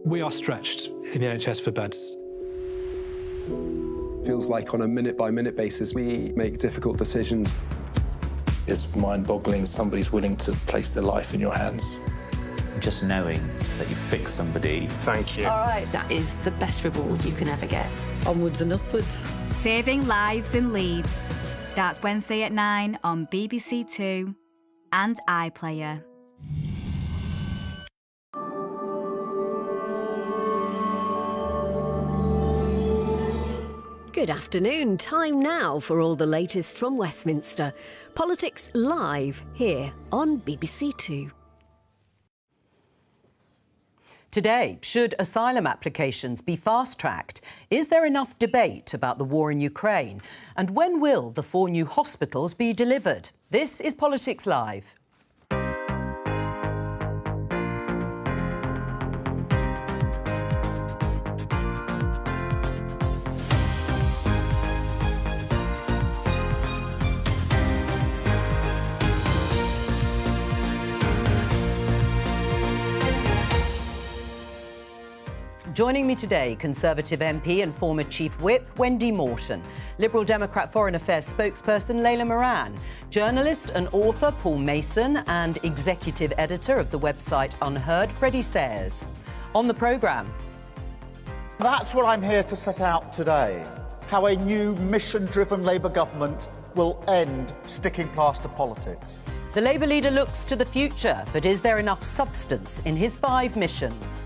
We are stretched in the NHS for beds. Feels like on a minute-by-minute basis we make difficult decisions. It's mind-boggling somebody's willing to place their life in your hands. Just knowing that you fix somebody. Thank you. All right, that is the best reward you can ever get. Onwards and upwards. Saving Lives in Leeds starts Wednesday at 9 on BBC Two and iPlayer. Good afternoon. Time now for all the latest from Westminster. Politics live here on BBC Two. Today, should asylum applications be fast-tracked? Is there enough debate about the war in Ukraine? And when will the 4 new hospitals be delivered? This is Politics Live. Joining me today, Conservative MP and former Chief Whip Wendy Morton, Liberal Democrat Foreign Affairs spokesperson Layla Moran, journalist and author Paul Mason, and executive editor of the website Unheard, Freddie Sayers. On the programme. That's what I'm here to set out today, how a new mission-driven Labour government will end sticking plaster politics. The Labour leader looks to the future, but is there enough substance in his 5 missions?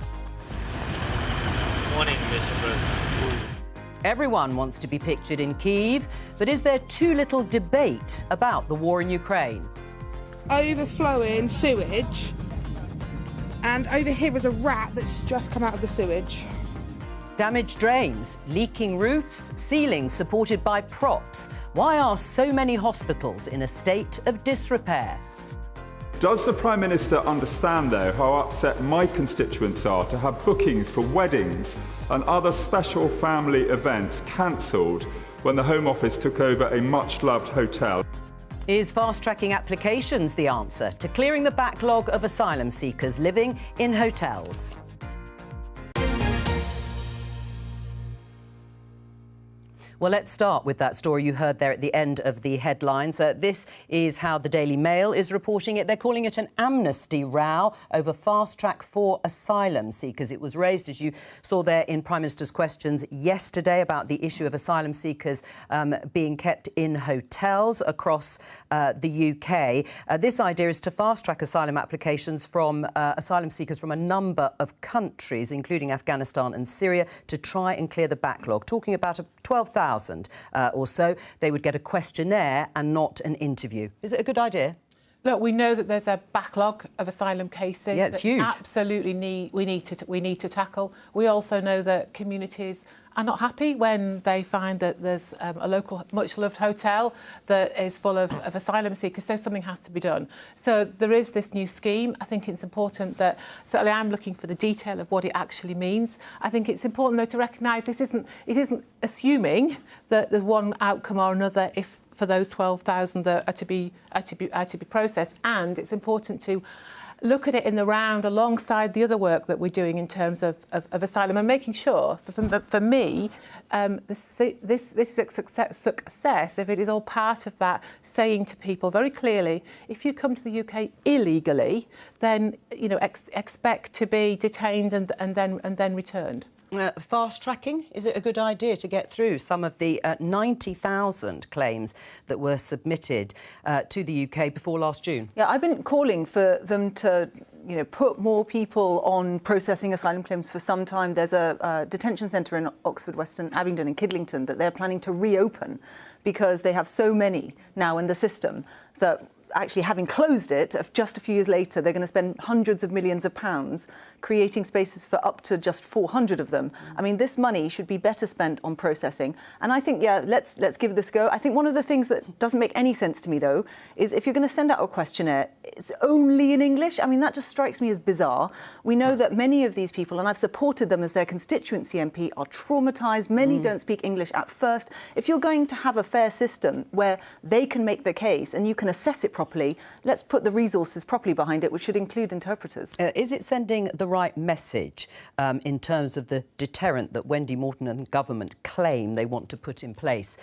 Morning, Mr. President. Everyone wants to be pictured in Kyiv, but is there too little debate about the war in Ukraine? Overflowing sewage, and over here is a rat that's just come out of the sewage. Damaged drains, leaking roofs, ceilings supported by props. Why are so many hospitals in a state of disrepair? Does the Prime Minister understand, though, how upset my constituents are to have bookings for weddings and other special family events cancelled when the Home Office took over a much-loved hotel? Is fast-tracking applications the answer to clearing the backlog of asylum seekers living in hotels? Well, let's start with that story you heard there at the end of the headlines. This is how the Daily Mail is reporting it. They're calling it an amnesty row over fast-track for asylum seekers. It was raised, as you saw there in Prime Minister's questions yesterday, about the issue of asylum seekers being kept in hotels across the UK. This idea is to fast-track asylum applications from asylum seekers from a number of countries, including Afghanistan and Syria, to try and clear the backlog. Talking about 12,000 or so. They would get a questionnaire and not an interview. Is it a good idea? Look, we know that there's a backlog of asylum cases. Yeah, it's huge. Absolutely, we need to tackle. We also know that communities are not happy when they find that there's a local, much-loved hotel that is full of asylum seekers, so something has to be done. So there is this new scheme. I think it's important that, certainly I'm looking for the detail of what it actually means. I think it's important, though, to recognise it isn't assuming that there's one outcome or another if for those 12,000 that are to be processed, and it's important to look at it in the round alongside the other work that we're doing in terms of asylum and making sure, for me, this is a success if it is all part of that, saying to people very clearly, if you come to the UK illegally, then expect to be detained and then returned. Fast-tracking, is it a good idea to get through some of the 90,000 claims that were submitted to the UK before last June? Yeah, I've been calling for them to put more people on processing asylum claims for some time. There's a detention centre in Oxford, Western Abingdon and Kidlington that they're planning to reopen because they have so many now in the system that actually, having closed it, just a few years later, they're going to spend hundreds of millions of pounds creating spaces for up to just 400 of them. I mean, this money should be better spent on processing. And I think, yeah, let's give this a go. I think one of the things that doesn't make any sense to me, though, is if you're going to send out a questionnaire, it's only in English. I mean, that just strikes me as bizarre. We know that many of these people, and I've supported them as their constituency MP, are traumatised. Many don't speak English at first. If you're going to have a fair system where they can make the case and you can assess it properly. Let's put the resources properly behind it, which should include interpreters. Is it sending the right message in terms of the deterrent that Wendy Morton and government claim they want to put in place?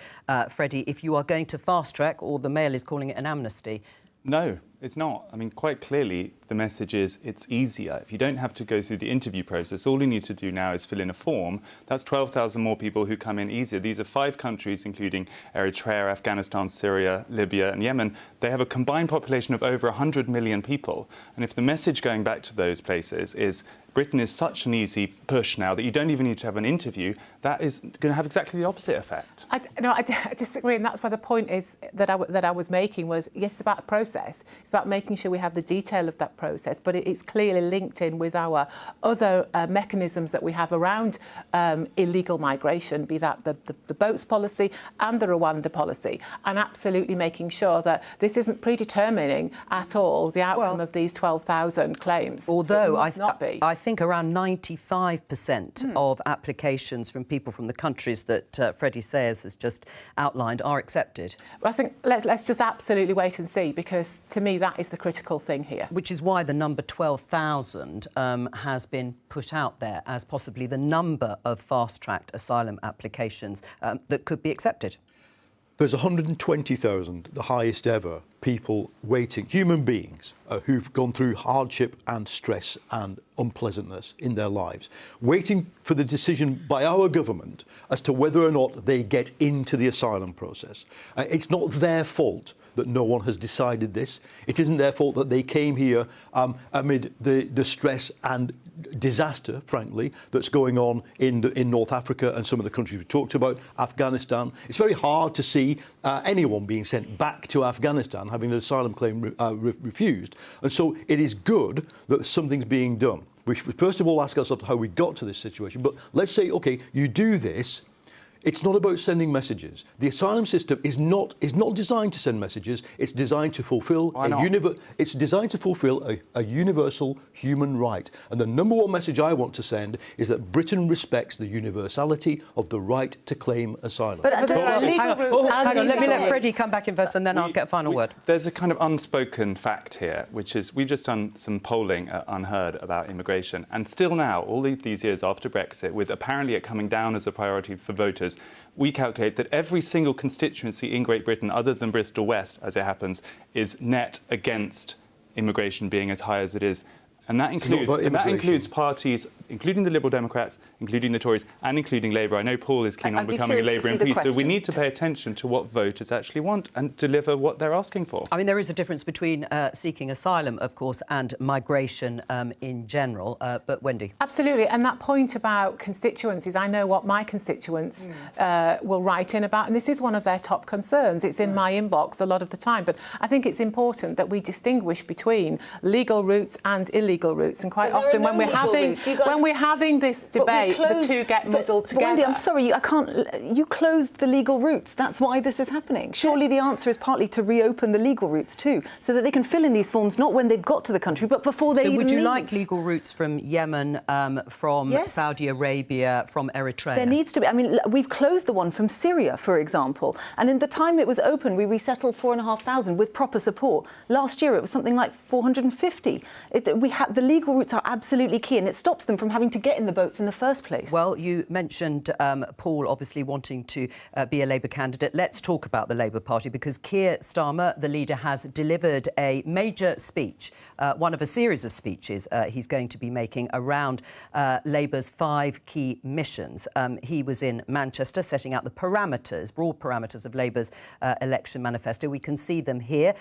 Freddie, if you are going to fast-track, or the Mail is calling it an amnesty? No, it's not. I mean, quite clearly, the message is it's easier. If you don't have to go through the interview process, all you need to do now is fill in a form. That's 12,000 more people who come in easier. These are 5 countries, including Eritrea, Afghanistan, Syria, Libya and Yemen. They have a combined population of over 100 million people. And if the message going back to those places is Britain is such an easy push now that you don't even need to have an interview, that is going to have exactly the opposite effect. I disagree, and that's why the point is that I was making was, yes, it's about a process. It's about making sure we have the detail of that process, but it's clearly linked in with our other mechanisms that we have around illegal migration, be that the boats policy and the Rwanda policy, and absolutely making sure that this isn't predetermining at all the outcome of these 12,000 claims. Although I think around 95% of applications from people from the countries that Freddie Sayers has just outlined are accepted. Well, I think let's just absolutely wait and see, because to me that is the critical thing here. Which is why the number 12,000 has been put out there as possibly the number of fast-tracked asylum applications that could be accepted. There's 120,000, the highest ever, people waiting, human beings who've gone through hardship and stress and unpleasantness in their lives, waiting for the decision by our government as to whether or not they get into the asylum process. It's not their fault that no one has decided this. It isn't their fault that they came here amid the stress and disaster, frankly, that's going on in North Africa and some of the countries we talked about, Afghanistan. It's very hard to see anyone being sent back to Afghanistan having an asylum claim refused. And so it is good that something's being done. We should first of all ask ourselves how we got to this situation. But let's say, OK, you do this. It's not about sending messages. The asylum system is not designed to send messages. It's designed to fulfil a universal human right. And the number one message I want to send is that Britain respects the universality of the right to claim asylum. But hang on, let me let Freddie come back in first, and then I'll get a final word. There's a kind of unspoken fact here, which is we've just done some polling at Unheard about immigration, and still now, all these years after Brexit, with apparently it coming down as a priority for voters, we calculate that every single constituency in Great Britain, other than Bristol West, as it happens, is net against immigration being as high as it is. And that includes parties, including the Liberal Democrats, including the Tories, and including Labour. I know Paul is keen on becoming a Labour MP, so we need to pay attention to what voters actually want and deliver what they're asking for. I mean, there is a difference between seeking asylum, of course, and migration in general. But Wendy? Absolutely. And that point about constituencies, I know what my constituents will write in about, and this is one of their top concerns. It's in my inbox a lot of the time. But I think it's important that we distinguish between legal routes and illegal routes, and quite often when we're having this debate, the two get muddled together. Wendy, I'm sorry, you closed the legal routes. That's why this is happening. Surely the answer is partly to reopen the legal routes too, so that they can fill in these forms not when they've got to the country, but before they even would you leave. like legal routes from Yemen, from Saudi Arabia, from Eritrea? There needs to be. I mean, we've closed the one from Syria, for example, and in the time it was open, we resettled 4,500 with proper support. Last year, it was something like 450. The legal routes are absolutely key, and it stops them from having to get in the boats in the first place. Well, you mentioned Paul obviously wanting to be a Labour candidate. Let's talk about the Labour Party, because Keir Starmer, the leader, has delivered a major speech, one of a series of speeches he's going to be making around Labour's 5 key missions. He was in Manchester setting out the parameters, broad parameters of Labour's election manifesto. We can see them here.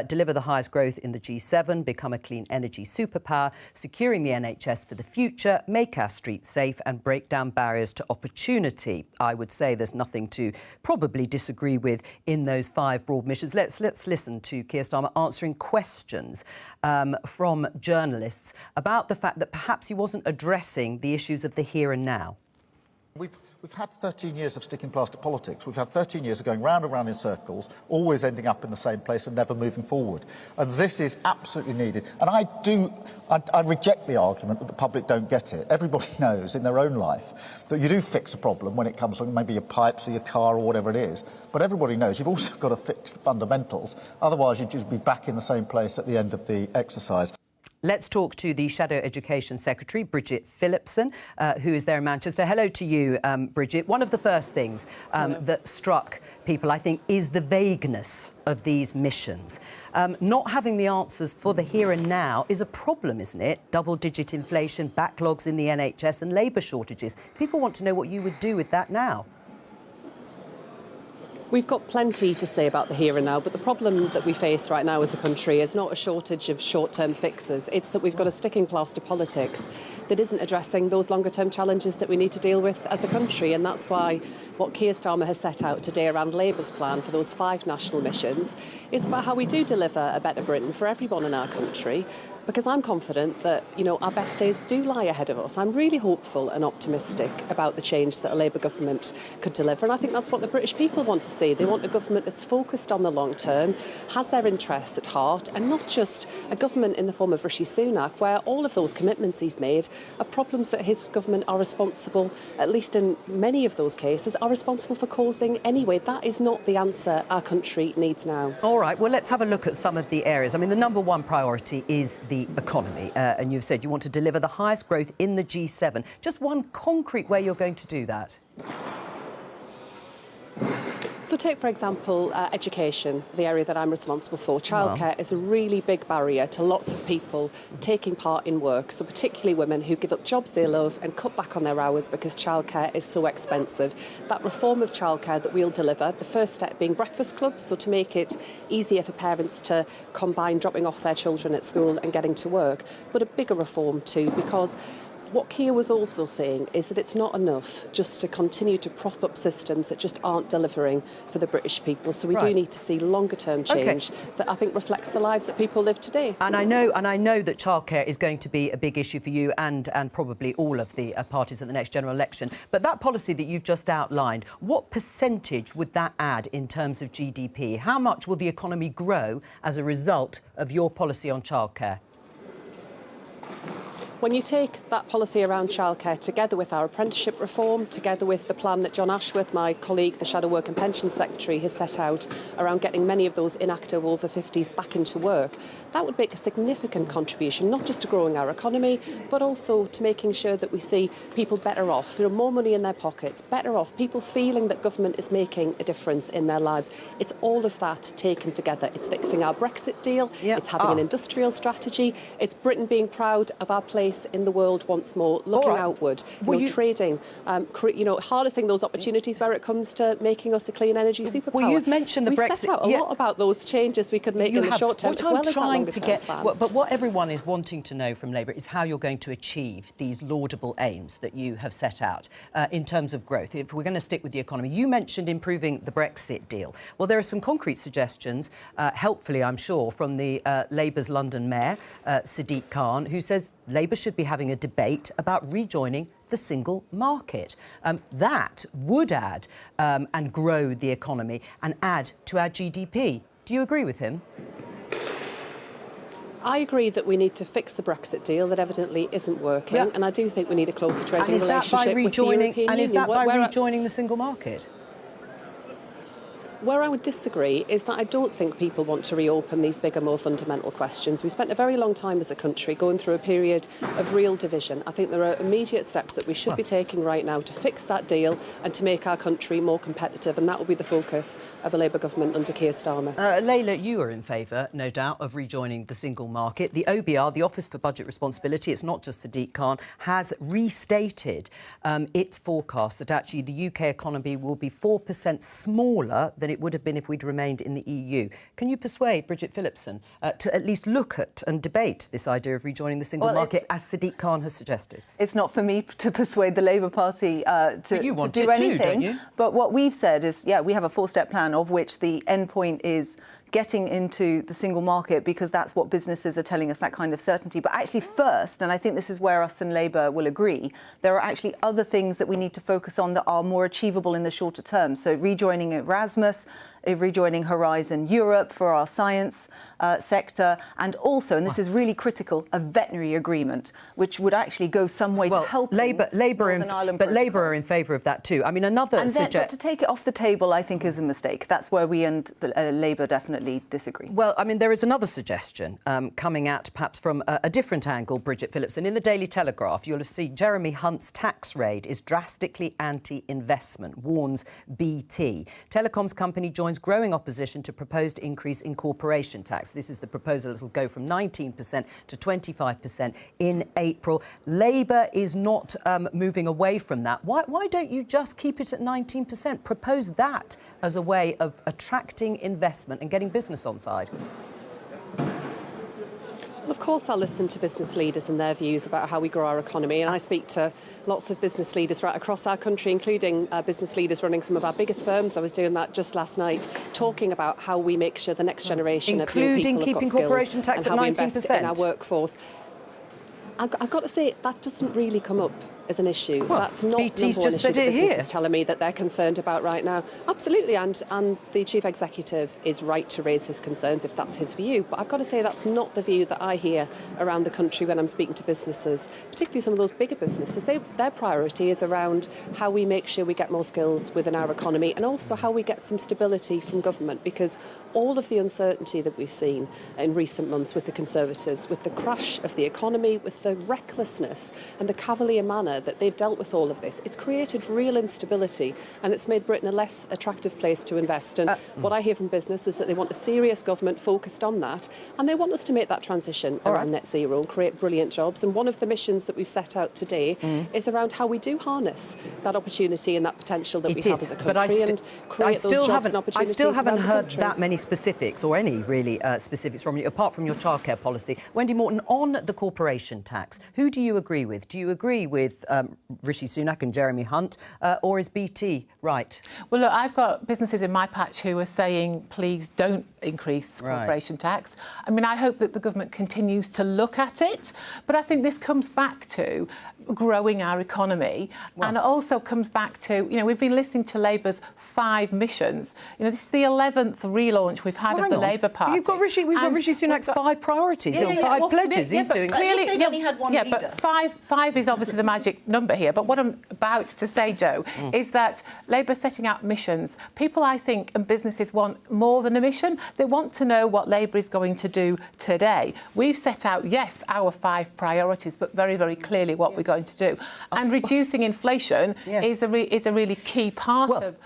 Deliver the highest growth in the G7, become a clean energy superpower, securing the NHS for the future, make our streets safe and break down barriers to opportunity. I would say there's nothing to probably disagree with in those 5 broad missions. Let's listen to Keir Starmer answering questions from journalists about the fact that perhaps he wasn't addressing the issues of the here and now. We've had 13 years of sticking plaster politics. We've had 13 years of going round and round in circles, always ending up in the same place and never moving forward. And this is absolutely needed. And I reject the argument that the public don't get it. Everybody knows in their own life that you do fix a problem when it comes from maybe your pipes or your car or whatever it is. But everybody knows you've also got to fix the fundamentals. Otherwise, you'd just be back in the same place at the end of the exercise. Let's talk to the Shadow Education Secretary, Bridget Phillipson, who is there in Manchester. Hello to you, Bridget. One of the first things that struck people, I think, is the vagueness of these missions. Not having the answers for the here and now is a problem, isn't it? Double-digit inflation, backlogs in the NHS and labour shortages. People want to know what you would do with that now. We've got plenty to say about the here and now, but the problem that we face right now as a country is not a shortage of short-term fixes. It's that we've got a sticking plaster politics that isn't addressing those longer-term challenges that we need to deal with as a country. And that's why what Keir Starmer has set out today around Labour's plan for those 5 national missions is about how we do deliver a better Britain for everyone in our country. Because I'm confident that, our best days do lie ahead of us. I'm really hopeful and optimistic about the change that a Labour government could deliver. And I think that's what the British people want to see. They want a government that's focused on the long term, has their interests at heart, and not just a government in the form of Rishi Sunak, where all of those commitments he's made are problems that his government are responsible, at least in many of those cases, are responsible for causing anyway. That is not the answer our country needs now. All right, well, let's have a look at some of the areas. I mean, the number one priority is the economy, and you've said you want to deliver the highest growth in the G7. Just one concrete way you're going to do that. So take, for example, education, the area that I'm responsible for. Childcare is a really big barrier to lots of people taking part in work, so particularly women who give up jobs they love and cut back on their hours because childcare is so expensive. That reform of childcare that we'll deliver, the first step being breakfast clubs, so to make it easier for parents to combine dropping off their children at school and getting to work, but a bigger reform too, because what Keir was also saying is that it's not enough just to continue to prop up systems that just aren't delivering for the British people. So we do need to see longer-term change that I think reflects the lives that people live today. And I know that childcare is going to be a big issue for you and probably all of the parties at the next general election. But that policy that you've just outlined, what percentage would that add in terms of GDP? How much will the economy grow as a result of your policy on childcare? When you take that policy around childcare together with our apprenticeship reform, together with the plan that John Ashworth, my colleague, the Shadow Work and Pensions Secretary, has set out around getting many of those inactive over 50s back into work, that would make a significant contribution, not just to growing our economy, but also to making sure that we see people better off, more money in their pockets, better off, people feeling that government is making a difference in their lives. It's all of that taken together. It's fixing our Brexit deal, it's having an industrial strategy, it's Britain being proud of our place in the world once more, looking outward, trading, harnessing those opportunities where it comes to making us a clean energy superpower. Well, you've mentioned the Brexit. We've set out a lot about those changes we could make in the short term as well as that longer term plan. But what everyone is wanting to know from Labour is how you're going to achieve these laudable aims that you have set out in terms of growth. If we're going to stick with the economy, you mentioned improving the Brexit deal. Well, there are some concrete suggestions, helpfully, I'm sure, from the Labour's London Mayor, Sadiq Khan, who says Labour should be having a debate about rejoining the single market. That would add and grow the economy and add to our GDP. Do you agree with him? I agree that we need to fix the Brexit deal that evidently isn't working, and I do think we need a closer trading relationship with the European Union. And is that by rejoining the single market? Where I would disagree is that I don't think people want to reopen these bigger, more fundamental questions. We spent a very long time as a country going through a period of real division. I think there are immediate steps that we should be taking right now to fix that deal and to make our country more competitive, and that will be the focus of a Labour government under Keir Starmer. Layla, you are in favour, no doubt, of rejoining the single market. The OBR, the Office for Budget Responsibility, it's not just Sadiq Khan, has restated its forecast that actually the UK economy will be 4% smaller than it would have been if we'd remained in the EU. Can you persuade Bridget Phillipson to at least look at and debate this idea of rejoining the single market, as Sadiq Khan has suggested? It's not for me to persuade the Labour Party to do anything. Too, don't you? But what we've said is, we have a 4-step plan of which the end point is getting into the single market because that's what businesses are telling us, that kind of certainty. But actually first, and I think this is where us and Labour will agree, there are actually other things that we need to focus on that are more achievable in the shorter term. So rejoining Erasmus, rejoining Horizon Europe for our science sector, and also, and this is really critical, a veterinary agreement, which would actually go some way to help Labour are in favour of that too. I mean, but to take it off the table, I think, is a mistake. That's where we and Labour definitely disagree. Well, I mean, there is another suggestion coming at perhaps from a different angle, Bridget Phillipson. In the Daily Telegraph, you'll have seen Jeremy Hunt's tax raid is drastically anti-investment, warns BT. Telecoms company joins growing opposition to proposed increase in corporation tax. This is the proposal that will go from 19% to 25% in April. Labour is not moving away from that. Why don't you just keep it at 19%? Propose that as a way of attracting investment and getting business on side. Well, of course, I'll listen to business leaders and their views about how we grow our economy. And I speak to lots of business leaders right across our country, including business leaders running some of our biggest firms. I was doing that just last night, talking about how we make sure the next generation of young people have got skills, corporation tax and at how 19%. we invest in our workforce. I've got to say, that doesn't really come up as an issue. Well, that's not BT's number one just issue said that it business here. is telling me that they're concerned about right now. Absolutely, and the chief executive is right to raise his concerns if that's his view. But I've got to say that's not the view that I hear around the country when I'm speaking to businesses, particularly some of those bigger businesses. Their priority is around how we make sure we get more skills within our economy, and also how we get some stability from government, because all of the uncertainty that we've seen in recent months with the Conservatives, with the crash of the economy, with the recklessness and the cavalier manner that they've dealt with all of this, it's created real instability, and it's made Britain a less attractive place to invest. And what I hear from business is that they want a serious government focused on that, and they want us to make that transition around net zero and create brilliant jobs. And one of the missions that we've set out today is around how we do harness that opportunity and that potential that we have as a country, and create those jobs and opportunities. I still haven't around the heard country. that many specifics, or any really specifics from you, apart from your childcare policy. Wendy Morton, on the corporation tax, who do you agree with? Do you agree with Rishi Sunak and Jeremy Hunt, or is BT right? Well, look, I've got businesses in my patch who are saying, please don't increase corporation tax. I mean, I hope that the government continues to look at it, but I think this comes back to growing our economy, and it also comes back to, we've been listening to Labour's 5 missions. This is the 11th relaunch we've had of the Labour Party. We've got Rishi Sunak's 5 priorities, 5 pledges. He's doing clearly, they've only had one leader. But five is obviously the magic number here. But what I'm about to say, Joe, is that Labour's setting out missions. People, I think, and businesses want more than a mission. They want to know what Labour is going to do today. We've set out, yes, our 5 priorities, but very, very clearly what we're going to do. And reducing inflation is a really key part of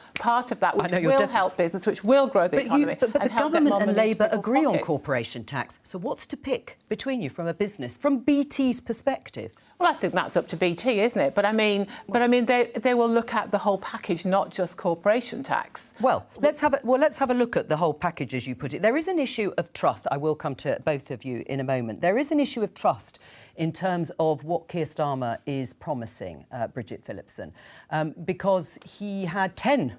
that, which will help business, which will grow the economy. But the help get government more and money into Labour people's agree on pockets. corporation tax. So what's to pick between you from a business, from BT's perspective? Well, I think that's up to BT, isn't it? But I mean, they will look at the whole package, not just corporation tax. Well, let's have a look at the whole package, as you put it. There is an issue of trust. I will come to both of you in a moment. There is an issue of trust in terms of what Keir Starmer is promising, Bridget Phillipson, because he had 10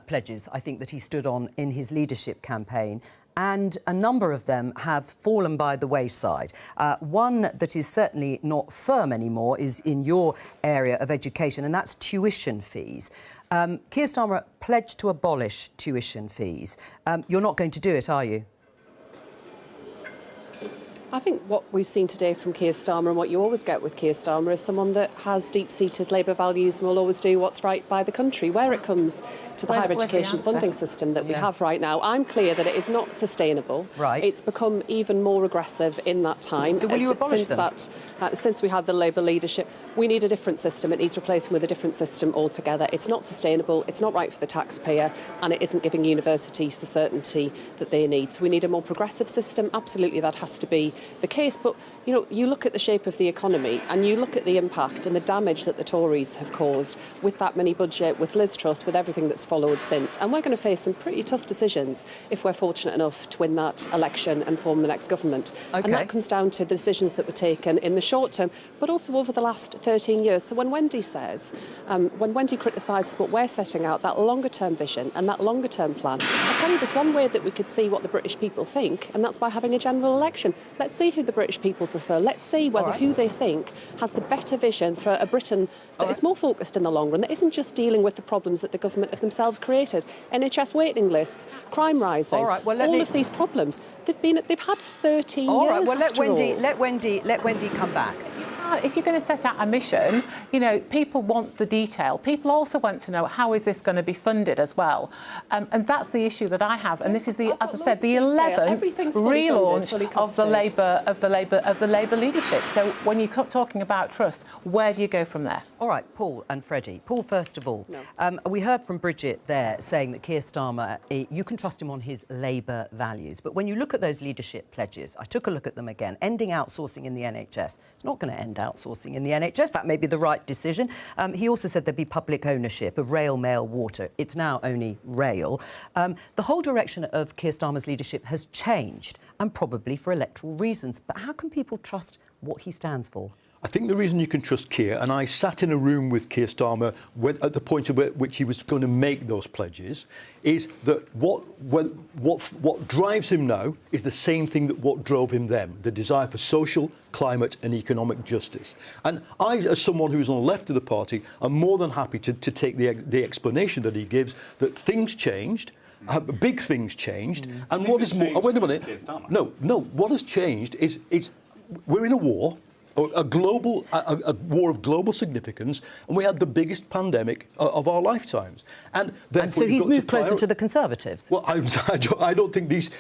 pledges, I think, that he stood on in his leadership campaign, and a number of them have fallen by the wayside. One that is certainly not firm anymore is in your area of education, and that's tuition fees. Keir Starmer pledged to abolish tuition fees. You're not going to do it, are you? I think what we've seen today from Keir Starmer, and what you always get with Keir Starmer, is someone that has deep-seated Labour values and will always do what's right by the country. Where it comes to the higher education funding system that we have right now, I'm clear that it is not sustainable. Right. It's become even more aggressive in that time. So will you abolish them? Since we had the Labour leadership, we need a different system. It needs replacing with a different system altogether. It's not sustainable, it's not right for the taxpayer, and it isn't giving universities the certainty that they need. So we need a more progressive system. Absolutely, that has to be the case. But, you know, you look at the shape of the economy and you look at the impact and the damage that the Tories have caused with that mini budget, with Liz Truss, with everything that's followed since. And we're going to face some pretty tough decisions if we're fortunate enough to win that election and form the next government. OK. And that comes down to the decisions that were taken in the short term, but also over the last 13 years. So when Wendy says, when Wendy criticises what we're setting out, that longer-term vision and that longer-term plan, I tell you, there's one way that we could see what the British people think, and that's by having a general election. Let's see who the British people prefer. Let's see whether who they think has the better vision for a Britain that is more focused in the long run, that isn't just dealing with the problems that the government have themselves created. NHS waiting lists, crime rising, all of these problems. They've had 13 years. All right, well, let Wendy come back. If you're going to set out a mission, you know, people want the detail. People also want to know how is this going to be funded as well, and that's the issue that I have. And this is the, as I said, the 11th relaunch of the Labour leadership. So when you're talking about trust, where do you go from there? All right, Paul and Freddie. Paul, first of all, we heard from Bridget there saying that Keir Starmer, you can trust him on his Labour values. But when you look at those leadership pledges, I took a look at them again, ending outsourcing in the NHS. It's not going to end outsourcing in the NHS. That may be the right decision. He also said there'd be public ownership of rail, mail, water. It's now only rail. The whole direction of Keir Starmer's leadership has changed, and probably for electoral reasons. But how can people trust what he stands for? I think the reason you can trust Keir, and I sat in a room with Keir Starmer at the point at which he was going to make those pledges, is that what drives him now is the same thing that what drove him then, the desire for social, climate and economic justice. And I, as someone who's on the left of the party, am more than happy to take the explanation that he gives, that things changed, big things changed, and what is more... wait a minute. No, what has changed is we're in a war, a war of global significance, and we had the biggest pandemic of our lifetimes. And so he's moved closer to the Conservatives? Well, I don't think these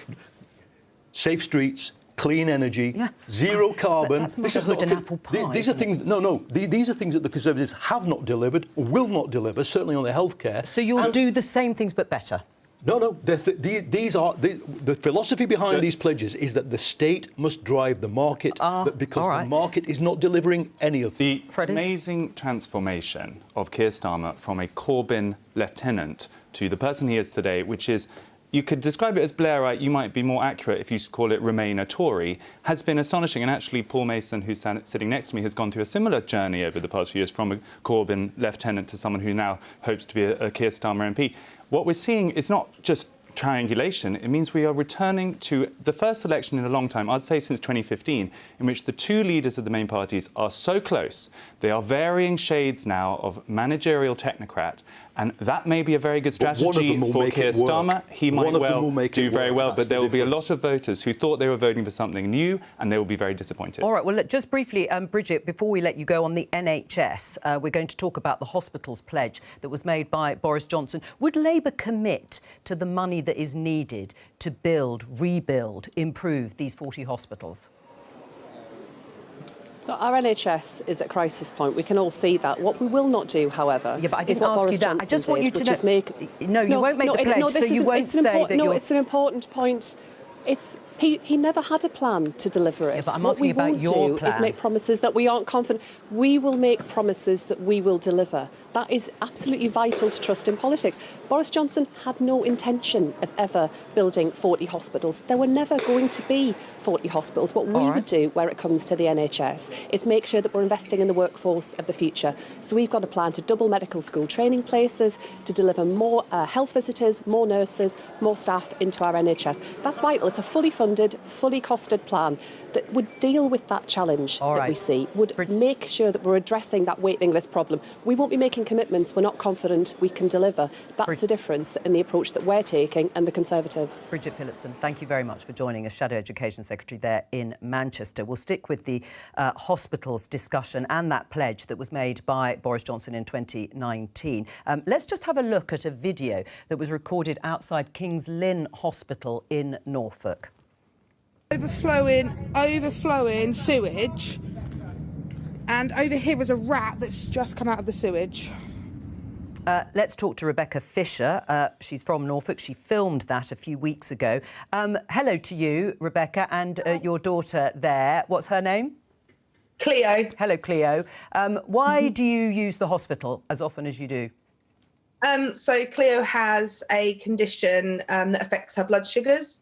safe streets, clean energy, zero carbon... That's motherhood and apple pie. These are things... No. These are things that the Conservatives have not delivered, will not deliver, certainly on the healthcare. So you'll do the same things but better? No. These are the philosophy behind these pledges is that the state must drive the market, because the market is not delivering any of them. The amazing transformation of Keir Starmer from a Corbyn lieutenant to the person he is today, which is, you could describe it as Blairite, you might be more accurate if you call it Remain a Tory, has been astonishing. And actually, Paul Mason, who's sitting next to me, has gone through a similar journey over the past few years from a Corbyn lieutenant to someone who now hopes to be a Keir Starmer MP. What we're seeing is not just triangulation. It means we are returning to the first election in a long time, I'd say since 2015, in which the two leaders of the main parties are so close. They are varying shades now of managerial technocrat, and that may be a very good strategy for Keir Starmer. He might well do very well, but there will be a lot of voters who thought they were voting for something new, and they will be very disappointed. All right, well, just briefly, Bridget, before we let you go on the NHS, we're going to talk about the hospitals pledge that was made by Boris Johnson. Would Labour commit to the money that is needed to build, rebuild, improve these 40 hospitals? Our NHS is at crisis point. We can all see that. What we will not do, however, but I didn't ask you that. I just want you to know. You won't make the pledge, so you won't say that. No, it's an important point. He never had a plan to deliver it. Yeah, but I'm asking about your plan. Is make promises that we aren't confident. We will make promises that we will deliver. That is absolutely vital to trust in politics. Boris Johnson had no intention of ever building 40 hospitals. There were never going to be 40 hospitals. What we would do where it comes to the NHS is make sure that we're investing in the workforce of the future. So we've got a plan to double medical school training places, to deliver more health visitors, more nurses, more staff into our NHS. That's vital. It's a fully funded, fully costed plan that would deal with that challenge that we see, would make sure that we're addressing that waiting list problem. We won't be making commitments we're not confident we can deliver. That's the difference in the approach that we're taking and the Conservatives. Bridget Phillipson, thank you very much for joining us, Shadow Education Secretary there in Manchester. We'll stick with the hospitals discussion and that pledge that was made by Boris Johnson in 2019. Let's just have a look at a video that was recorded outside King's Lynn Hospital in Norfolk. Overflowing sewage, and over here is a rat that's just come out of the sewage. Let's talk to Rebecca Fisher. She's from Norfolk. She filmed that a few weeks ago. Hello to you, Rebecca, and your daughter there. What's her name? Cleo. Hello, Cleo. Why do you use the hospital as often as you do? So Cleo has a condition that affects her blood sugars.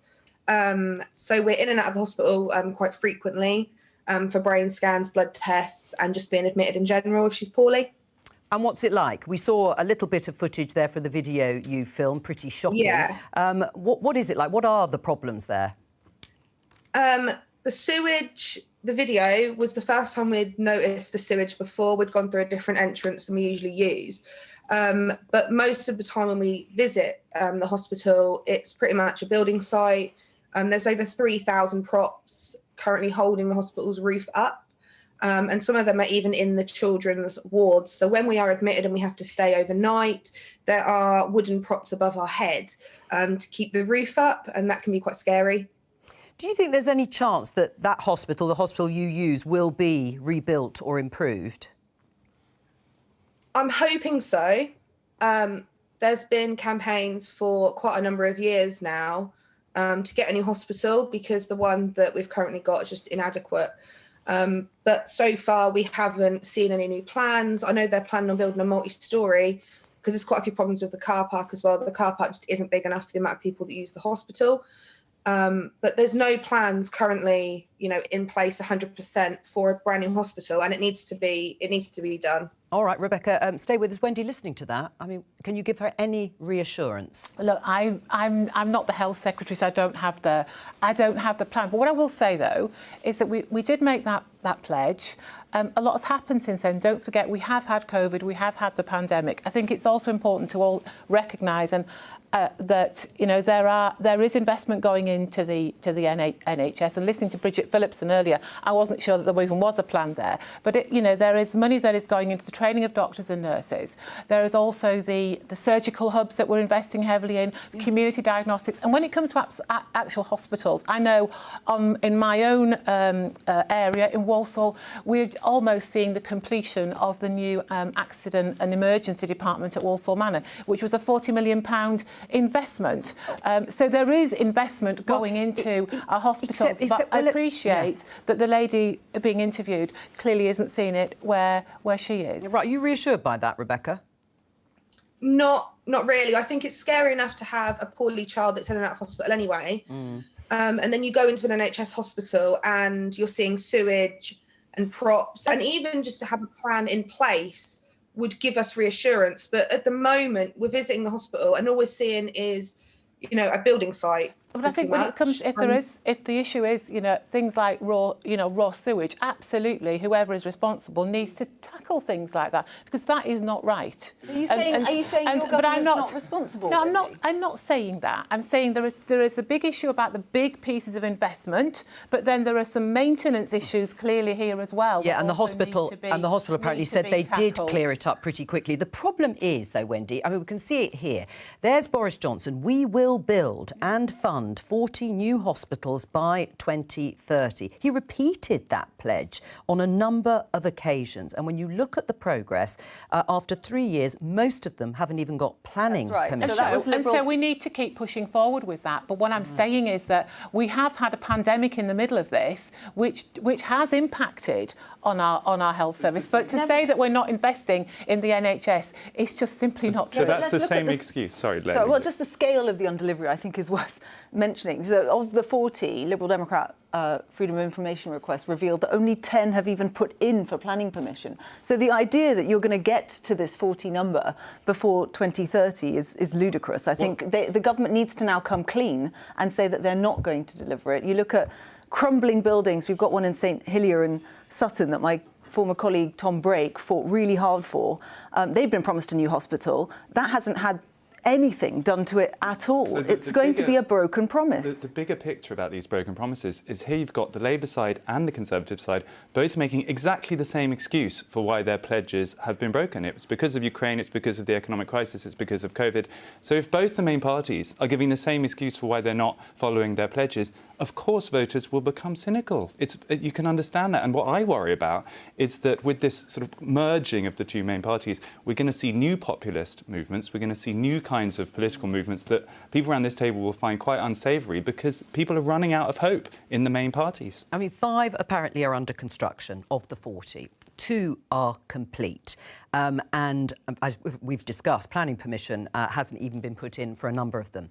So we're in and out of the hospital quite frequently for brain scans, blood tests, and just being admitted in general if she's poorly. And what's it like? We saw a little bit of footage there for the video you filmed, pretty shocking. Yeah. What is it like? What are the problems there? The sewage, the video was the first time we'd noticed the sewage before. We'd gone through a different entrance than we usually use. But most of the time when we visit the hospital, it's pretty much a building site. There's over 3,000 props currently holding the hospital's roof up. And some of them are even in the children's wards. So when we are admitted and we have to stay overnight, there are wooden props above our head to keep the roof up, and that can be quite scary. Do you think there's any chance that that hospital, the hospital you use, will be rebuilt or improved? I'm hoping so. There's been campaigns for quite a number of years now to get a new hospital because the one that we've currently got is just inadequate. But so far we haven't seen any new plans. I know they're planning on building a multi-storey because there's quite a few problems with the car park as well. The car park just isn't big enough for the amount of people that use the hospital. But there's no plans currently, in place 100% for a brand new hospital, and it needs to be done. All right, Rebecca, stay with us. Wendy, listening to that, I mean, can you give her any reassurance? Look, I'm not the health secretary, so I don't have the plan. But what I will say though is that we did make that pledge. A lot has happened since then. Don't forget, we have had COVID, we have had the pandemic. I think it's also important to all recognise that there is investment going into the NHS. And listening to Bridget Phillipson earlier, I wasn't sure that there even was a plan there. But there is money that is going into the training of doctors and nurses. There is also the surgical hubs that we're investing heavily in, community diagnostics. And when it comes to actual hospitals, I know in my own area in Walsall, we're almost seeing the completion of the new accident and emergency department at Walsall Manor, which was a £40 million investment. So there is investment going into our hospitals. But I appreciate that the lady being interviewed clearly isn't seeing it where she is. Right, are you reassured by that, Rebecca? Not really. I think it's scary enough to have a poorly child that's in and out of hospital anyway. And then you go into an NHS hospital and you're seeing sewage and props, and even just to have a plan in place would give us reassurance. But at the moment, we're visiting the hospital and all we're seeing is, a building site. But I think when it comes, if the issue is, things like raw sewage, absolutely, whoever is responsible needs to tackle things like that, because that is not right. So are you saying your government's not responsible? No, I'm not saying that. I'm saying there is a big issue about the big pieces of investment, but then there are some maintenance issues clearly here as well. Yeah, and the hospital apparently said they did clear it up pretty quickly. The problem is, though, Wendy, I mean, we can see it here. There's Boris Johnson. We will build and fund 40 new hospitals by 2030. He repeated that pledge on a number of occasions. And when you look at the progress, after 3 years, most of them haven't even got planning permission. And so we need to keep pushing forward with that. But what I'm saying is that we have had a pandemic in the middle of this, which has impacted on our health service. But to say that we're not investing in the NHS is just simply not true. So that's the same excuse. Sorry, Lenny. So, just the scale of the undelivery, I think, is worth mentioning. So of the 40 Liberal Democrat Freedom of Information requests revealed that only 10 have even put in for planning permission. So the idea that you're going to get to this 40 number before 2030 is ludicrous. I think the government needs to now come clean and say that they're not going to deliver it. You look at crumbling buildings. We've got one in St Helier and Sutton that my former colleague Tom Brake fought really hard for. They've been promised a new hospital. That hasn't had anything done to it at all. So it's going to be a broken promise. The bigger picture about these broken promises is here you've got the Labour side and the Conservative side both making exactly the same excuse for why their pledges have been broken. It's because of Ukraine, it's because of the economic crisis, it's because of COVID. So if both the main parties are giving the same excuse for why they're not following their pledges, of course voters will become cynical. You can understand that. And what I worry about is that with this sort of merging of the two main parties, we're going to see new populist movements, we're going to see new kinds of political movements that people around this table will find quite unsavoury because people are running out of hope in the main parties. I mean, 5 apparently are under construction of the 40. 2 are complete. And as we've discussed, planning permission hasn't even been put in for a number of them.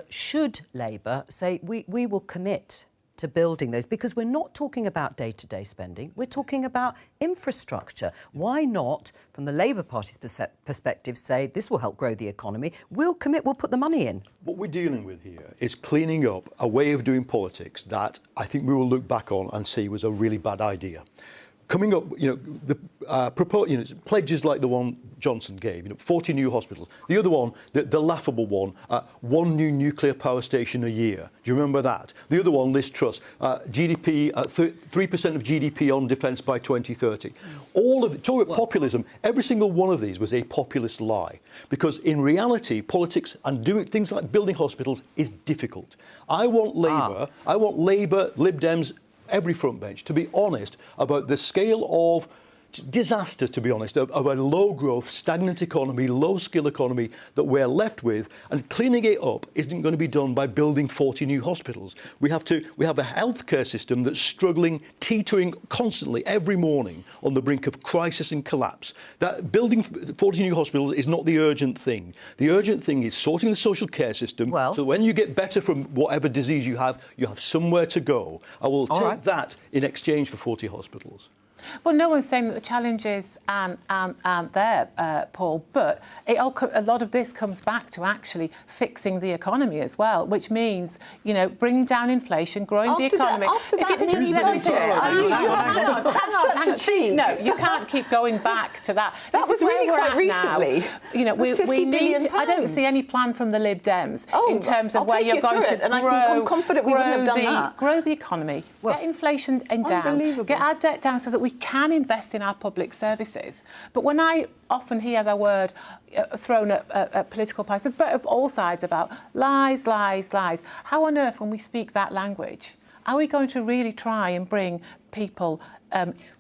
Should Labour say, we will commit to building those? Because we're not talking about day-to-day spending, we're talking about infrastructure. Why not, from the Labour Party's perspective, say this will help grow the economy, we'll commit, we'll put the money in? What we're dealing with here is cleaning up a way of doing politics that I think we will look back on and see was a really bad idea. Coming up, the pledges like the one Johnson gave, 40 new hospitals. The other one, the laughable one, 1 new nuclear power station a year. Do you remember that? The other one, Liz Truss, GDP, 3% of GDP on defence by 2030. All of it, talking about populism, every single one of these was a populist lie. Because in reality, politics and doing things like building hospitals is difficult. I want Labour, Lib Dems, every front bench, to be honest about the scale of disaster, to be honest, of a low-growth, stagnant economy, low-skill economy that we're left with, and cleaning it up isn't going to be done by building 40 new hospitals. We have a healthcare system that's struggling, teetering constantly every morning on the brink of crisis and collapse. That building 40 new hospitals is not the urgent thing. The urgent thing is sorting the social care system so that when you get better from whatever disease you have somewhere to go. I will take that in exchange for 40 hospitals. Well, no one's saying that the challenges aren't there, Paul, but a lot of this comes back to actually fixing the economy as well, which means, bringing down inflation, growing the economy. No, you can't keep going back to that. That was really quite recently. We need. I don't see any plan from the Lib Dems in terms of where you're going to and I'm confident we wouldn't have done that. Grow the economy, get inflation down, get our debt down so that we can invest in our public services. But when I often hear the word thrown at political parties, but of all sides, about lies, lies, lies, how on earth, when we speak that language, are we going to really try and bring people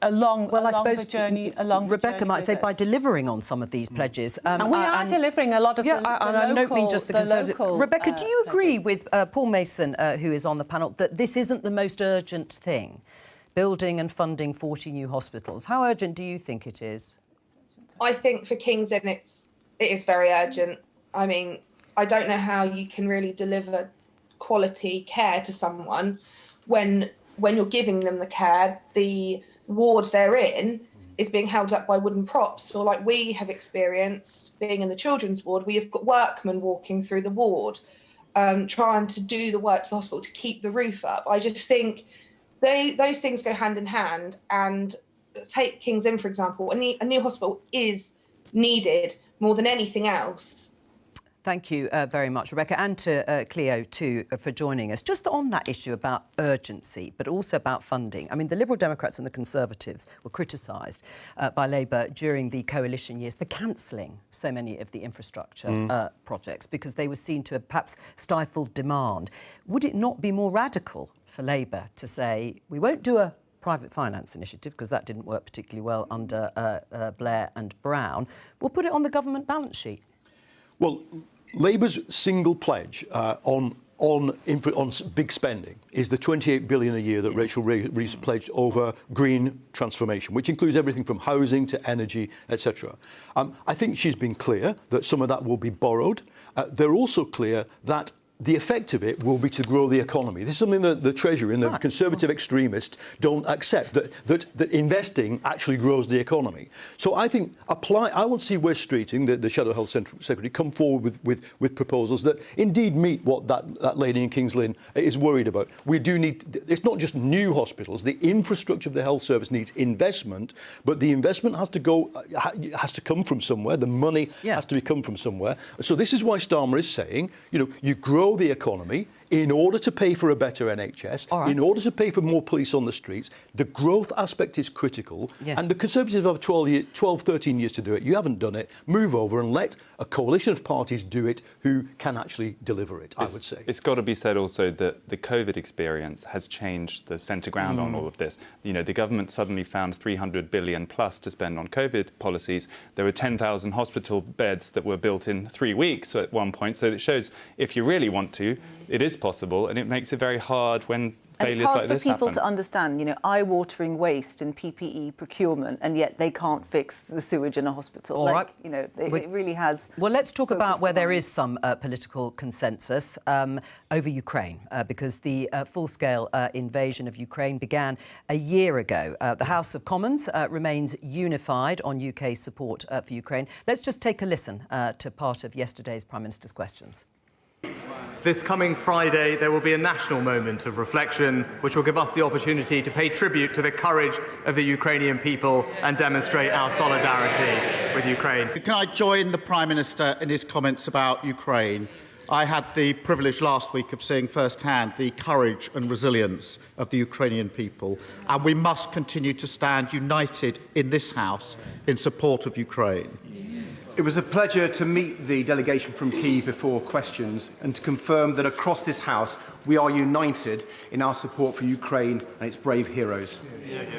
along the journey? Rebecca might say by delivering on some of these pledges. And we are delivering a lot of I don't mean just the Conservative. Rebecca, do you agree with Paul Mason, who is on the panel, that this isn't the most urgent thing? Building and funding 40 new hospitals. How urgent do you think it is? I think for King's Lynn it is very urgent. I mean, I don't know how you can really deliver quality care to someone when you're giving them the care, the ward they're in is being held up by wooden props, or like we have experienced being in the children's ward, we have got workmen walking through the ward, trying to do the work to the hospital to keep the roof up. I just think those things go hand in hand. And take King's Lynn, for example, a new hospital is needed more than anything else. Thank you very much, Rebecca, and to Cleo too for joining us. Just on that issue about urgency, but also about funding. I mean, the Liberal Democrats and the Conservatives were criticised by Labour during the coalition years for cancelling so many of the infrastructure projects because they were seen to have perhaps stifled demand. Would it not be more radical for Labour to say, we won't do a private finance initiative, because that didn't work particularly well under Blair and Brown. We'll put it on the government balance sheet. Well, Labour's single pledge on big spending is the 28 billion a year that Rachel Reeves pledged over green transformation, which includes everything from housing to energy, etc. I think she's been clear that some of that will be borrowed. They're also clear that the effect of it will be to grow the economy. This is something that the Treasury and the Conservative extremists don't accept, that investing actually grows the economy. So I think I want to see Wes Streeting, the Shadow Health Secretary, come forward with proposals that indeed meet what that lady in King's Lynn is worried about. We do need, it's not just new hospitals, the infrastructure of the health service needs investment, but the investment has to come from somewhere, the money has to come from somewhere. So this is why Starmer is saying, you grow the economy, in order to pay for a better NHS, in order to pay for more police on the streets. The growth aspect is critical, and the Conservatives have 12, 13 years to do it. You haven't done it. Move over and let a coalition of parties do it who can actually deliver it, I would say. It's got to be said also that the COVID experience has changed the centre ground on all of this. You know, the government suddenly found 300 billion plus to spend on COVID policies. There were 10,000 hospital beds that were built in 3 weeks at one point. So it shows if you really want to, it is possible, and it makes it very hard when failures like this happen. It's hard for people to understand, you know, eye-watering waste in PPE procurement, and yet they can't fix the sewage in a hospital. All right. You know, it really has... Well, let's talk about where there is some political consensus over Ukraine, because the full-scale invasion of Ukraine began a year ago. The House of Commons remains unified on UK support for Ukraine. Let's just take a listen to part of yesterday's Prime Minister's questions. This coming Friday, there will be a national moment of reflection, which will give us the opportunity to pay tribute to the courage of the Ukrainian people and demonstrate our solidarity with Ukraine. Can I join the Prime Minister in his comments about Ukraine? I had the privilege last week of seeing firsthand the courage and resilience of the Ukrainian people, and we must continue to stand united in this House in support of Ukraine. It was a pleasure to meet the delegation from Kyiv before questions and to confirm that across this House we are united in our support for Ukraine and its brave heroes.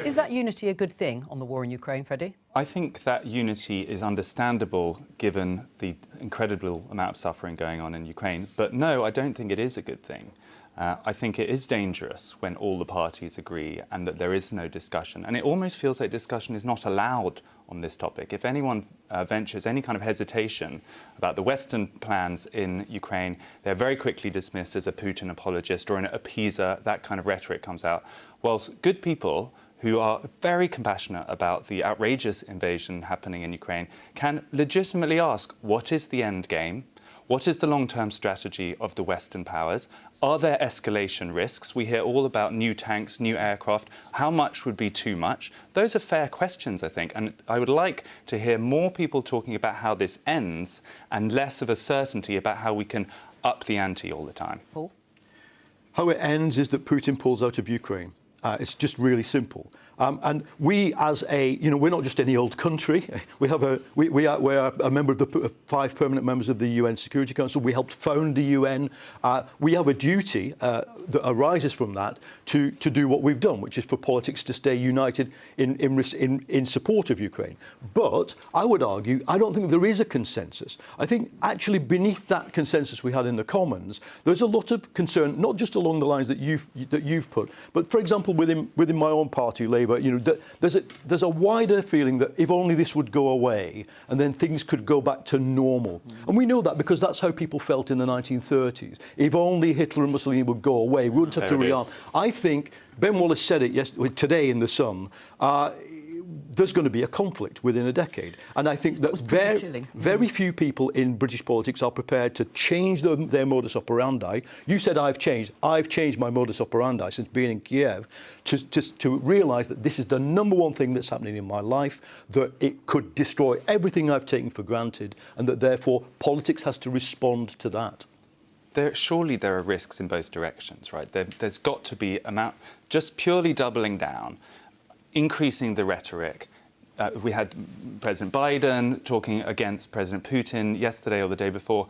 Is that unity a good thing on the war in Ukraine, Freddie? I think that unity is understandable given the incredible amount of suffering going on in Ukraine. But no, I don't think it is a good thing. I think it is dangerous when all the parties agree and that there is no discussion. And it almost feels like discussion is not allowed on this topic. If anyone ventures any kind of hesitation about the Western plans in Ukraine, they're very quickly dismissed as a Putin apologist or an appeaser. That kind of rhetoric comes out. Whilst good people who are very compassionate about the outrageous invasion happening in Ukraine can legitimately ask, what is the end game? What is the long-term strategy of the Western powers? Are there escalation risks? We hear all about new tanks, new aircraft. How much would be too much? Those are fair questions, I think. And I would like to hear more people talking about how this ends and less of a certainty about how we can up the ante all the time. Paul? How it ends is that Putin pulls out of Ukraine. It's just really simple. And we, as we're not just any old country. We're a member of the 5 permanent members of the UN Security Council. We helped found the UN. We have a duty that arises from that to do what we've done, which is for politics to stay united in support of Ukraine. But I would argue, I don't think there is a consensus. I think actually beneath that consensus we had in the Commons, there's a lot of concern, not just along the lines that you've put, but for example within my own party, Labour. There's a wider feeling that if only this would go away and then things could go back to normal. And we know that because that's how people felt in the 1930s. If only Hitler and Mussolini would go away, we wouldn't have to rearm. I think Ben Wallace said it today in The Sun. There's going to be a conflict within a decade. And I think that very few people in British politics are prepared to change their modus operandi. You said I've changed. I've changed my modus operandi since being in Kiev to realise that this is the number one thing that's happening in my life, that it could destroy everything I've taken for granted, and that therefore politics has to respond to that. Surely there are risks in both directions, right? There's got to be just purely doubling down, increasing the rhetoric. We had President Biden talking against President Putin yesterday or the day before.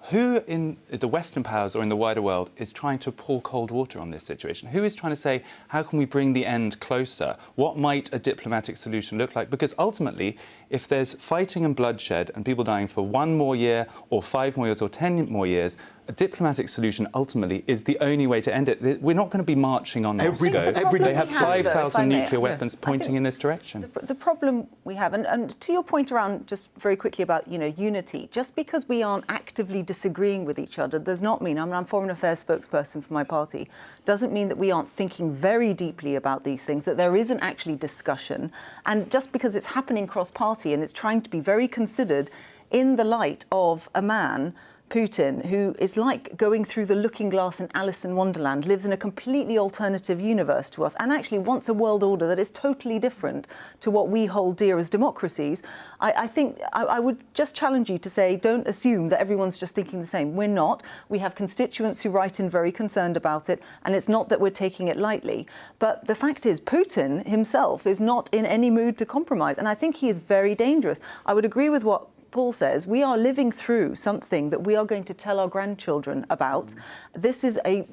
Who in the Western powers or in the wider world is trying to pour cold water on this situation? Who is trying to say, how can we bring the end closer? What might a diplomatic solution look like? Because ultimately, if there's fighting and bloodshed and people dying for 1 more year or 5 more years or 10 more years, a diplomatic solution ultimately is the only way to end it. We're not going to be marching on Moscow. They have 5,000 nuclear weapons pointing in this direction. The problem we have, and to your point around just very quickly about unity, just because we aren't actively disagreeing with each other does not mean, I'm Foreign Affairs spokesperson for my party, doesn't mean that we aren't thinking very deeply about these things, that there isn't actually discussion. And just because it's happening cross-party and it's trying to be very considered in the light of a man Putin, who is like going through the looking glass in Alice in Wonderland, lives in a completely alternative universe to us and actually wants a world order that is totally different to what we hold dear as democracies, I think I would just challenge you to say, don't assume that everyone's just thinking the same. We're not. We have constituents who write in very concerned about it, and it's not that we're taking it lightly. But the fact is, Putin himself is not in any mood to compromise, and I think he is very dangerous. I would agree with what Paul says. We are living through something that we are going to tell our grandchildren about. This is a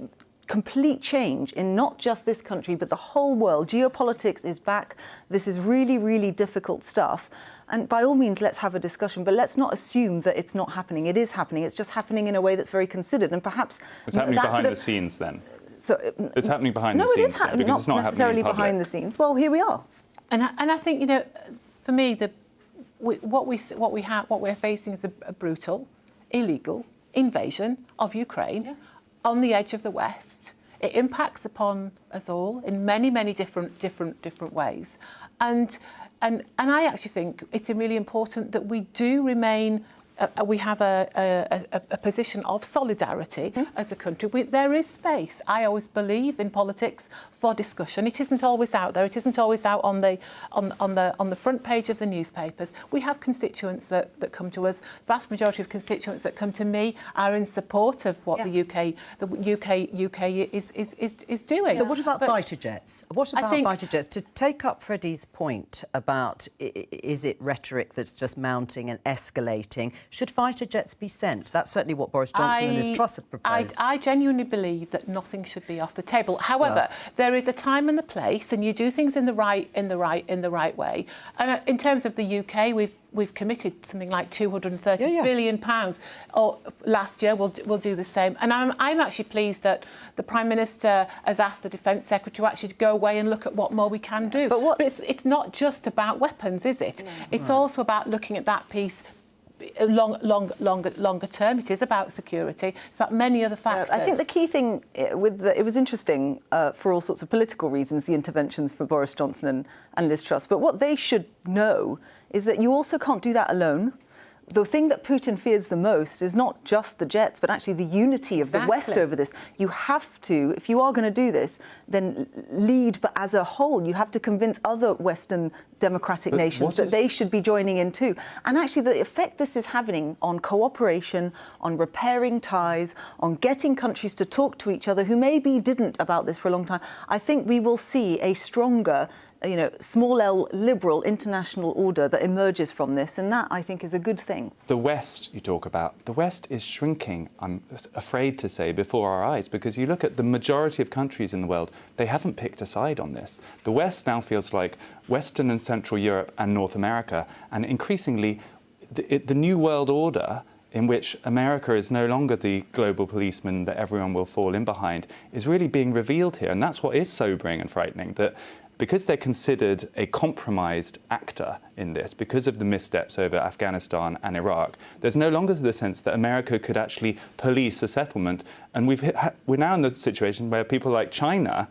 complete change in not just this country, but the whole world. Geopolitics is back. This is really, really difficult stuff. And by all means, let's have a discussion, but let's not assume that it's not happening. It is happening. It's just happening in a way that's very considered, and perhaps it's happening behind the scenes. Then so it's happening behind the scenes. No, it is happening. Because it's not necessarily happening in behind the scenes. Well, here we are. And I think, you know, for me, what we're facing is a brutal, illegal invasion of Ukraine on the edge of the West. It impacts upon us all in many different ways, and I actually think it's really important that we do remain. We have a position of solidarity as a country. There is space. I always believe in politics for discussion. It isn't always out there. It isn't always out on the front page of the newspapers. We have constituents that come to us. The vast majority of constituents that come to me are in support of what the UK is doing. So what about fighter jets? What about fighter jets? To take up Freddie's point about is it rhetoric that's just mounting and escalating? Should fighter jets be sent? That's certainly what Boris Johnson and his Truss have proposed. I genuinely believe that nothing should be off the table. However, there is a time and a place, and you do things in the right way. And in terms of the UK, we've committed something like £230 billion last year. We'll do the same. And I'm actually pleased that the Prime Minister has asked the Defence Secretary to actually go away and look at what more we can do. But it's not just about weapons, is it? No. It's also about looking at that piece longer term. It is about security. It's about many other factors. I think the key thing it was interesting for all sorts of political reasons, the interventions for Boris Johnson and Liz Truss. But what they should know is that you also can't do that alone. The thing that Putin fears the most is not just the jets, but actually the unity of the West over this. You have to, if you are going to do this, then lead, but as a whole, you have to convince other Western democratic nations that they should be joining in too. And actually the effect this is having on cooperation, on repairing ties, on getting countries to talk to each other who maybe didn't about this for a long time, I think we will see a stronger small L liberal international order that emerges from this, and that, I think, is a good thing. The West you talk about, the West is shrinking, I'm afraid to say, before our eyes, because you look at the majority of countries in the world, they haven't picked a side on this. The West now feels like Western and Central Europe and North America, and increasingly the new world order, in which America is no longer the global policeman that everyone will fall in behind, is really being revealed here. And that's what is sobering and frightening, that because they're considered a compromised actor in this, because of the missteps over Afghanistan and Iraq, there's no longer the sense that America could actually police a settlement. And we're now in the situation where people like China,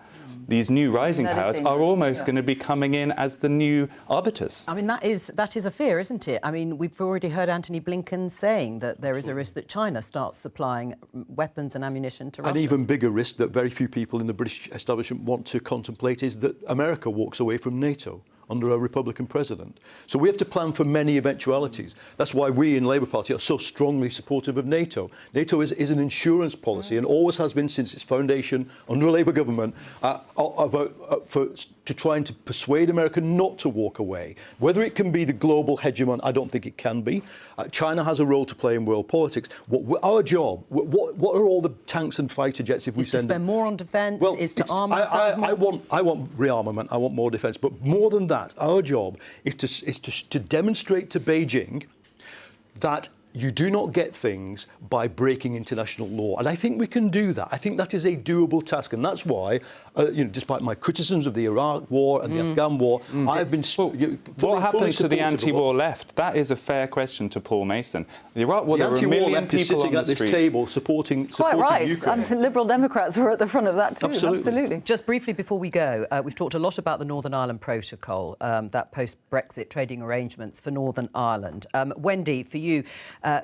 these new rising powers, are almost going to be coming in as the new arbiters. I mean, that is a fear, isn't it? I mean, we've already heard Anthony Blinken saying that there is a risk that China starts supplying weapons and ammunition to Russia. An even bigger risk that very few people in the British establishment want to contemplate is that America walks away from NATO under a Republican president. So we have to plan for many eventualities. That's why we in Labour Party are so strongly supportive of NATO. NATO is an insurance policy and always has been since its foundation under a Labour government to trying to persuade America not to walk away. Whether it can be the global hegemon, I don't think it can be. China has a role to play in world politics. Our job, what are all the tanks and fighter jets if we send them? To spend more on defence, is to arm ourselves more? I want rearmament, I want more defence, but more than that, our job is to demonstrate to Beijing that you do not get things by breaking international law. And I think we can do that. I think that is a doable task. And that's why, despite my criticisms of the Iraq war and the Afghan war, I've been... what happened to the anti-war left? That is a fair question to Paul Mason. The Iraq war, there were a million people sitting at this table supporting Quite right. Ukraine. And Liberal Democrats were at the front of that too. Absolutely. Just briefly before we go, we've talked a lot about the Northern Ireland Protocol, that post-Brexit trading arrangements for Northern Ireland. Wendy, for you,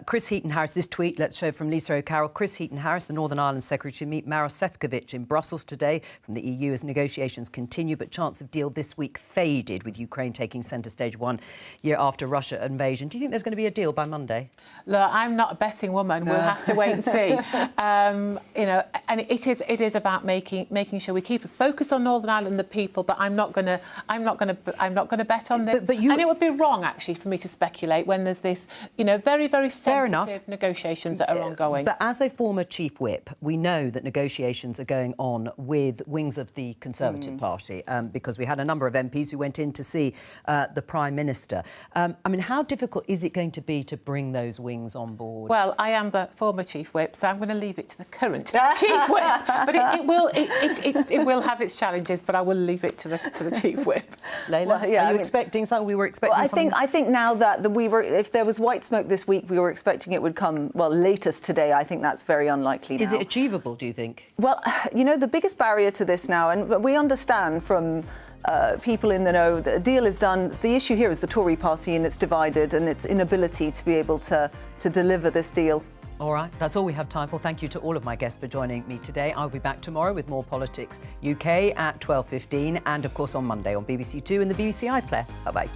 Chris Heaton-Harris, this tweet, let's show from Lisa O'Carroll. Chris Heaton-Harris, the Northern Ireland Secretary, to meet Maroš Šefčovič in Brussels today from the EU as negotiations continue, but chance of deal this week faded, with Ukraine taking centre stage 1 year after Russia invasion. Do you think there's going to be a deal by Monday? Look, I'm not a betting woman. We'll have to wait and see. You know, and it is about making sure we keep a focus on Northern Ireland and the people. But I'm not going to bet on this. But you... And it would be wrong actually for me to speculate when there's this, you know, very, very sensitive negotiations that are ongoing. But as a former chief whip, we know that negotiations are going on with wings of the Conservative Party, because we had a number of MPs who went in to see the Prime Minister. I mean, how difficult is it going to be to bring those wings on board? Well, I am the former chief whip, so I'm going to leave it to the current chief whip. But it will have its challenges, but I will leave it to the chief whip. Layla, well, yeah, are you expecting something? We were expecting something. I think now that if there was white smoke this week, we were expecting it would come, well, latest today. I think that's very unlikely now. Is it achievable, do you think? Well, you know, the biggest barrier to this now, and we understand from people in the know that a deal is done. The issue here is the Tory party, and it's divided, and its inability to be able to deliver this deal. All right, that's all we have time for. Thank you to all of my guests for joining me today. I'll be back tomorrow with more Politics UK at 12:15 and, of course, on Monday on BBC Two and the BBC iPlayer. Bye-bye.